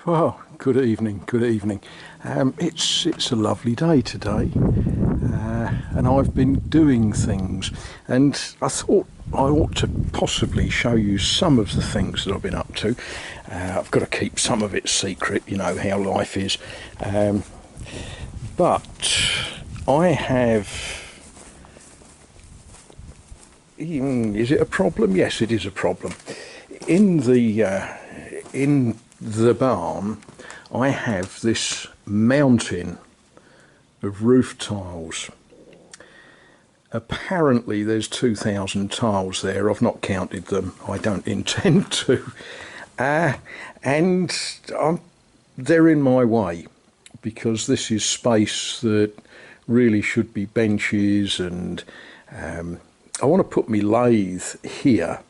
Well, good evening, good evening. It's a lovely day today, and I've been doing things, and I thought I ought to possibly show you some of the things that I've been up to. I've got to keep some of it secret, you know how life is, but I have... Is it a problem? Yes, it is a problem. In the barn, I have this mountain of roof tiles. Apparently there's 2,000 tiles there. I've not counted them. I don't intend to. And they're in my way because this is space that really should be benches, and I want to put my lathe here,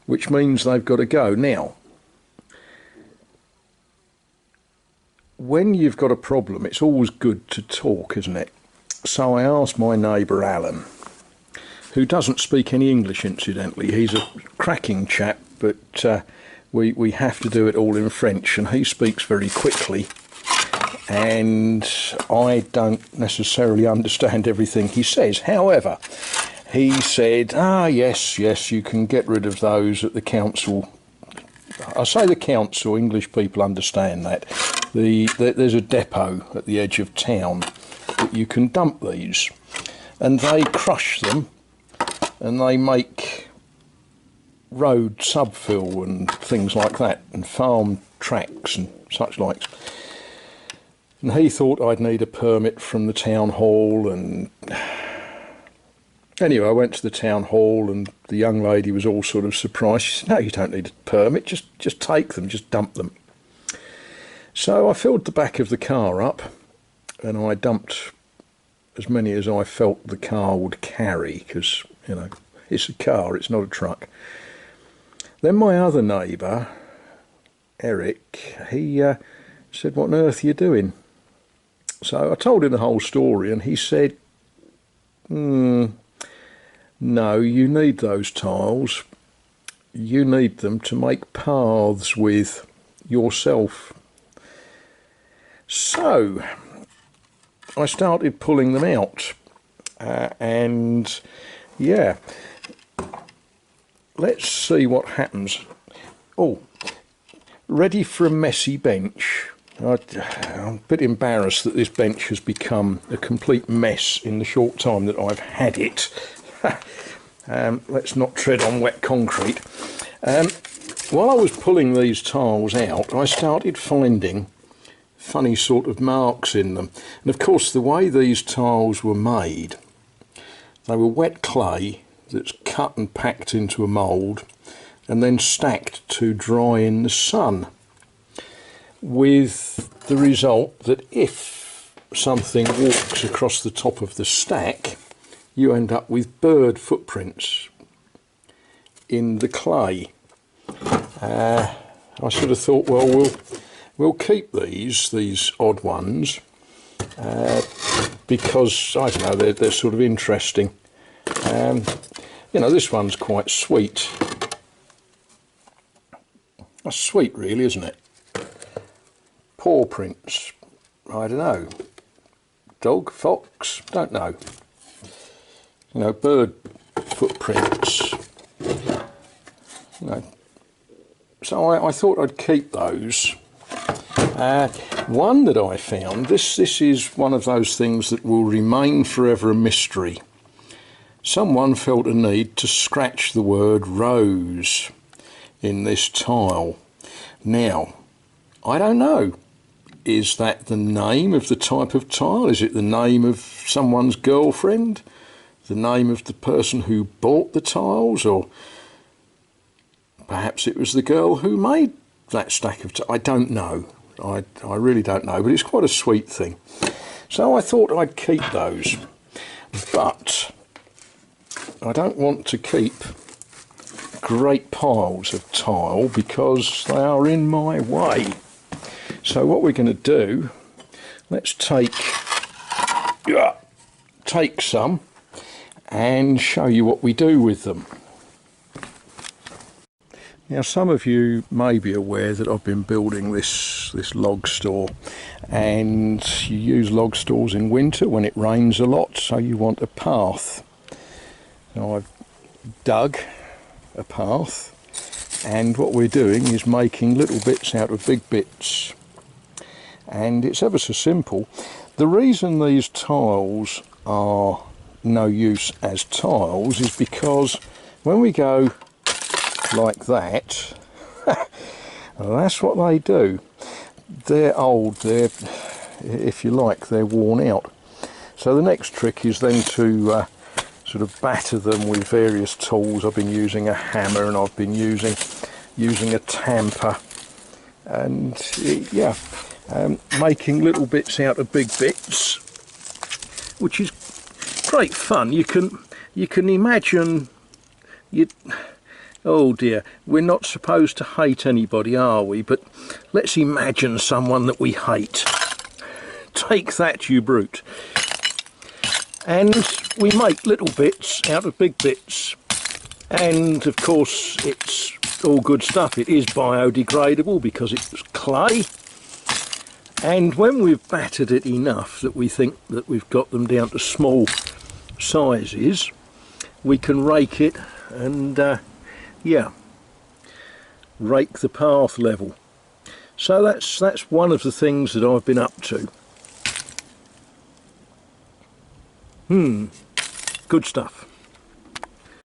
which means they've got to go. Now, when you've got a problem, it's always good to talk, isn't it? So I asked my neighbour Alan, who doesn't speak any English incidentally. He's a cracking chap, but we have to do it all in French, and he speaks very quickly, and I don't necessarily understand everything he says. However, he said, yes, you can get rid of those at the council. I say the council, English people understand that. There's a depot at the edge of town that you can dump these, and they crush them and they make road subfill and things like that, and farm tracks and such like. And he thought I'd need a permit from the town hall, and anyway, I went to the town hall, and the young lady was all sort of surprised. She said, no, you don't need a permit, just take them, just dump them. So I filled the back of the car up, and I dumped as many as I felt the car would carry, because, you know, it's a car, it's not a truck. Then my other neighbour, Eric, he said, what on earth are you doing? So I told him the whole story, and he said, no, you need those tiles. You need them to make paths with yourself. So I started pulling them out, and yeah, let's see what happens. Oh, ready for a messy bench. I'm a bit embarrassed that this bench has become a complete mess in the short time that I've had it. Let's not tread on wet concrete. While I was pulling these tiles out, I started finding funny sort of marks in them. And of course, the way these tiles were made, they were wet clay that's cut and packed into a mould and then stacked to dry in the sun, with the result that if something walks across the top of the stack, you end up with bird footprints in the clay. I sort of thought, well, we'll keep these odd ones, because, I don't know, they're sort of interesting. You know, this one's quite sweet. That's sweet, really, isn't it? Paw prints, I don't know. Dog, fox, don't know. You know, bird footprints. You know. So I thought I'd keep those. One that I found, this is one of those things that will remain forever a mystery. Someone felt a need to scratch the word rose in this tile. Now, I don't know. Is that the name of the type of tile? Is it the name of someone's girlfriend? The name of the person who bought the tiles? Or perhaps it was the girl who made that stack of tiles? I don't know. I really don't know, but it's quite a sweet thing. So I thought I'd keep those. But I don't want to keep great piles of tile because they are in my way. So what we're going to do, let's take some and show you what we do with them. Now some of you may be aware that I've been building this log store, and you use log stores in winter when it rains a lot, so you want a path. Now I've dug a path, and what we're doing is making little bits out of big bits, and it's ever so simple. The reason these tiles are no use as tiles is because when we go like that, that's what they do. They're old, they're, if you like, they're worn out. So the next trick is then to sort of batter them with various tools. I've been using a hammer, and I've been using a tamper, and yeah, making little bits out of big bits, which is great fun. You can imagine oh dear, we're not supposed to hate anybody, are we? But let's imagine someone that we hate. Take that, you brute. And we make little bits out of big bits, and of course it's all good stuff. It is biodegradable because it's clay, and when we've battered it enough that we think that we've got them down to small sizes, we can rake it and yeah, rake the path level. So that's one of the things that I've been up to. Good stuff.